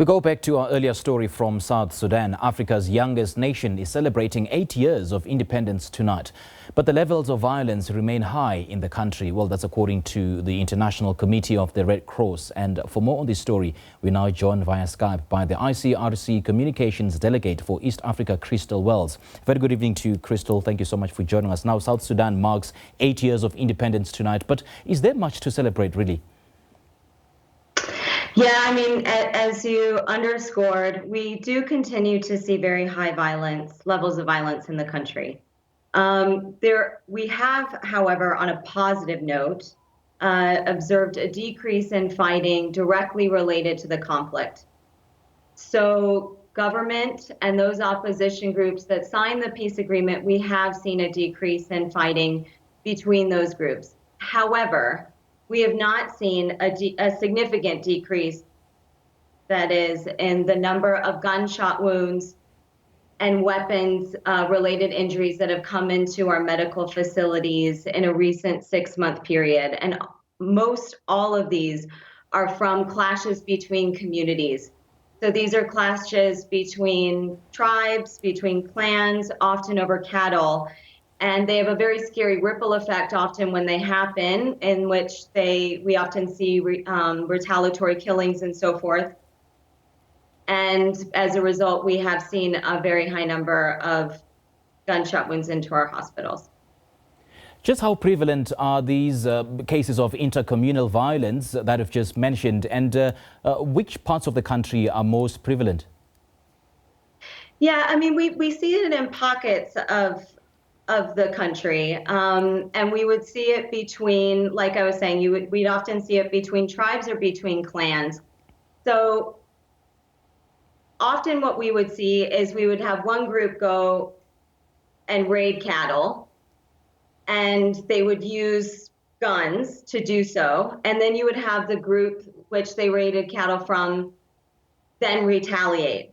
We go back to our earlier story from South Sudan. Africa's youngest nation is celebrating 8 years of independence tonight. But the levels of violence remain high in the country. Well, that's according to the International Committee of the Red Cross. And for more on this story, we're now joined via Skype by the ICRC Communications Delegate for East Africa, Crystal Wells. Very good evening to you, Crystal. Thank you so much for joining us. Now, South Sudan marks 8 years of independence tonight. But is there much to celebrate, really? Yeah, I mean, as you underscored, we do continue to see very high levels of violence in the country. We have, however, on a positive note, observed a decrease in fighting directly related to the conflict. So government and those opposition groups that signed the peace agreement, we have seen a decrease in fighting between those groups. However, we have not seen a significant decrease, that is, in the number of gunshot wounds and weapons-related injuries that have come into our medical facilities in a recent 6-month period. And most all of these are from clashes between communities. So these are clashes between tribes, between clans, often over cattle. And they have a very scary ripple effect often when they happen, in which we often see retaliatory killings and so forth. And as a result, we have seen a very high number of gunshot wounds into our hospitals. Just how prevalent are these cases of intercommunal violence that I've just mentioned, and which parts of the country are most prevalent? Yeah, I mean, we see it in pockets of the country, and we would see it between, like I was saying, we'd often see it between tribes or between clans. So often what we would see is we would have one group go and raid cattle, and they would use guns to do so. And then you would have the group which they raided cattle from then retaliate.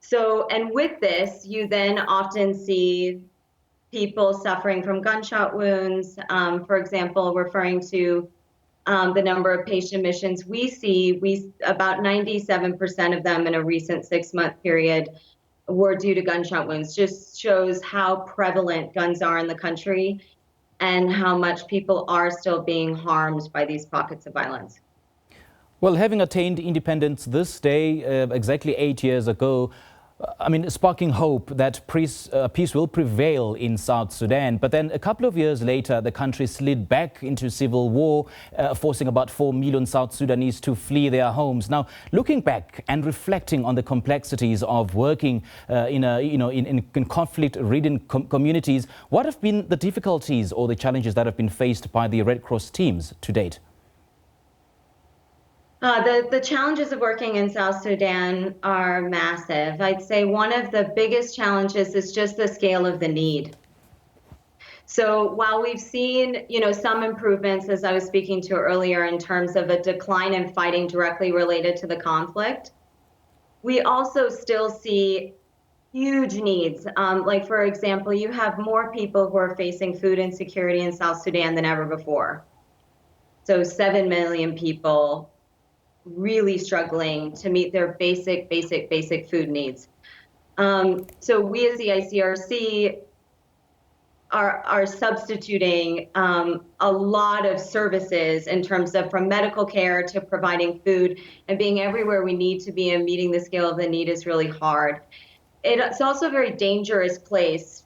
So, and with this, you then often see people suffering from gunshot wounds. For example, referring to the number of patient admissions we see, about 97% of them in a recent 6-month period were due to gunshot wounds. Just shows how prevalent guns are in the country and how much people are still being harmed by these pockets of violence. Well, having attained independence this day, exactly 8 years ago, I mean, sparking hope that peace will prevail in South Sudan. But then a couple of years later, the country slid back into civil war, forcing about 4 million South Sudanese to flee their homes. Now, looking back and reflecting on the complexities of working in conflict-ridden communities, what have been the difficulties or the challenges that have been faced by the Red Cross teams to date? The challenges of working in South Sudan are massive. I'd say one of the biggest challenges is just the scale of the need. So while we've seen, some improvements, as I was speaking to earlier, in terms of a decline in fighting directly related to the conflict, we also still see huge needs. Like, for example, you have more people who are facing food insecurity in South Sudan than ever before. So 7 million people really struggling to meet their basic food needs. So we as the ICRC are substituting a lot of services in terms of from medical care to providing food, and being everywhere we need to be and meeting the scale of the need is really hard. It's also a very dangerous place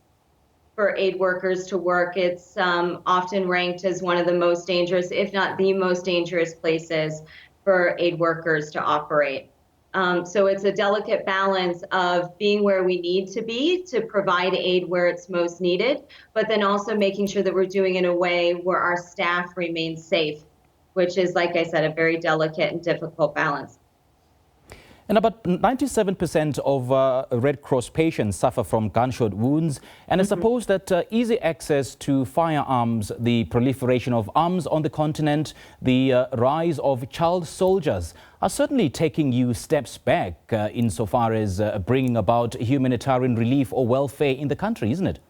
for aid workers to work. It's often ranked as one of the most dangerous, if not the most dangerous places for aid workers to operate. So it's a delicate balance of being where we need to be to provide aid where it's most needed, but then also making sure that we're doing it in a way where our staff remains safe, which is, like I said, a very delicate and difficult balance. And about 97% of Red Cross patients suffer from gunshot wounds. And I suppose that easy access to firearms, the proliferation of arms on the continent, the rise of child soldiers are certainly taking you steps back insofar as bringing about humanitarian relief or welfare in the country, isn't it?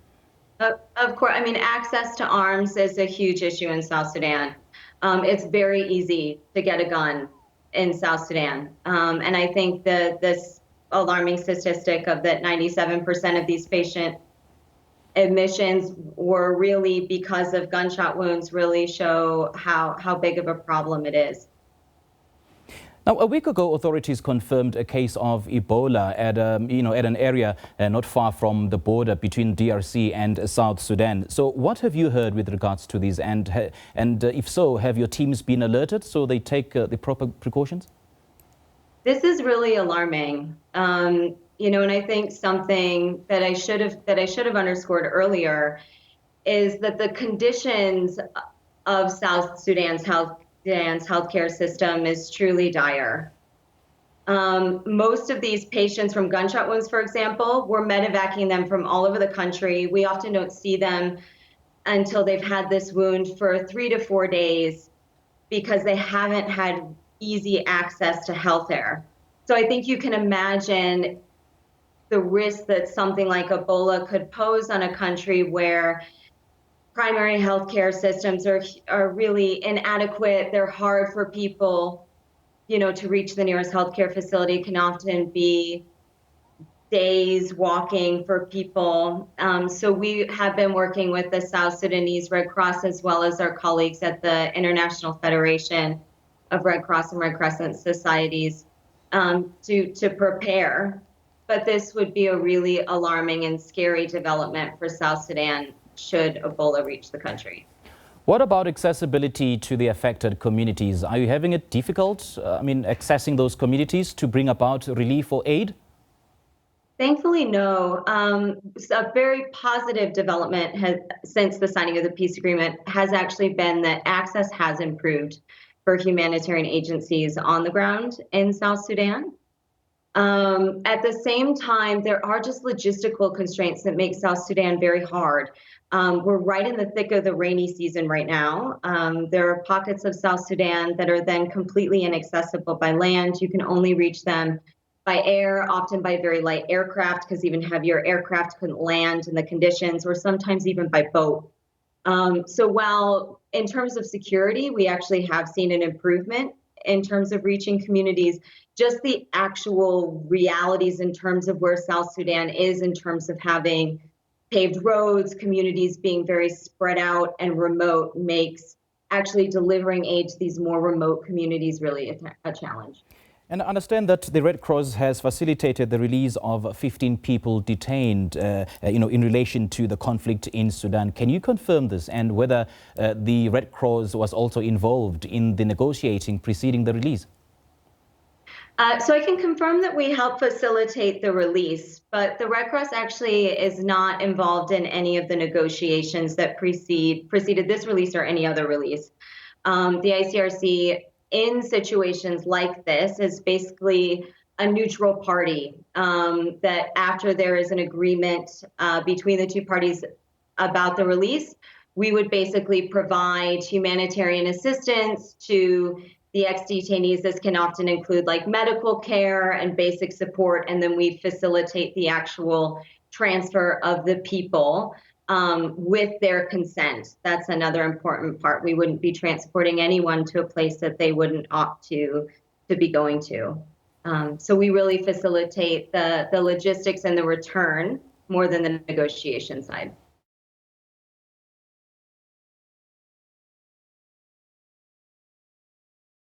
Of course. I mean, access to arms is a huge issue in South Sudan. It's very easy to get a gun in South Sudan. And I think this alarming statistic of that 97% of these patient admissions were really because of gunshot wounds really show how big of a problem it is. Now, a week ago, authorities confirmed a case of Ebola at an area not far from the border between DRC and South Sudan. So, what have you heard with regards to these? And if so, have your teams been alerted so they take the proper precautions? This is really alarming. And I think something that I should have underscored earlier is that the conditions of South Sudan's healthcare system is truly dire. Most of these patients from gunshot wounds, for example, we're medevacing them from all over the country. We often don't see them until they've had this wound for 3 to 4 days because they haven't had easy access to healthcare. So I think you can imagine the risk that something like Ebola could pose on a country where primary healthcare systems are really inadequate. They're hard for people, to reach the nearest healthcare facility. Can often be days walking for people. So we have been working with the South Sudanese Red Cross as well as our colleagues at the International Federation of Red Cross and Red Crescent Societies to prepare. But this would be a really alarming and scary development for South Sudan should Ebola reach the country. What about accessibility to the affected communities? Are you having it difficult, accessing those communities to bring about relief or aid? Thankfully, no. A very positive development since the signing of the peace agreement has actually been that access has improved for humanitarian agencies on the ground in South Sudan. At the same time, there are just logistical constraints that make South Sudan very hard. We're right in the thick of the rainy season right now. There are pockets of South Sudan that are then completely inaccessible by land. You can only reach them by air, often by very light aircraft, because even heavier aircraft couldn't land in the conditions, or sometimes even by boat. So while in terms of security, we actually have seen an improvement in terms of reaching communities, just the actual realities in terms of where South Sudan is in terms of having paved roads, communities being very spread out and remote makes actually delivering aid to these more remote communities really a challenge. And I understand that the Red Cross has facilitated the release of 15 people detained, in relation to the conflict in Sudan. Can you confirm this and whether the Red Cross was also involved in the negotiating preceding the release? So I can confirm that we helped facilitate the release, but the Red Cross actually is not involved in any of the negotiations that preceded this release or any other release. The ICRC in situations like this is basically a neutral party, that after there is an agreement between the two parties about the release, we would basically provide humanitarian assistance to the ex-detainees. This can often include like medical care and basic support, and then we facilitate the actual transfer of the people with their consent. That's another important part. We wouldn't be transporting anyone to a place that they wouldn't opt to be going to. So we really facilitate the logistics and the return more than the negotiation side.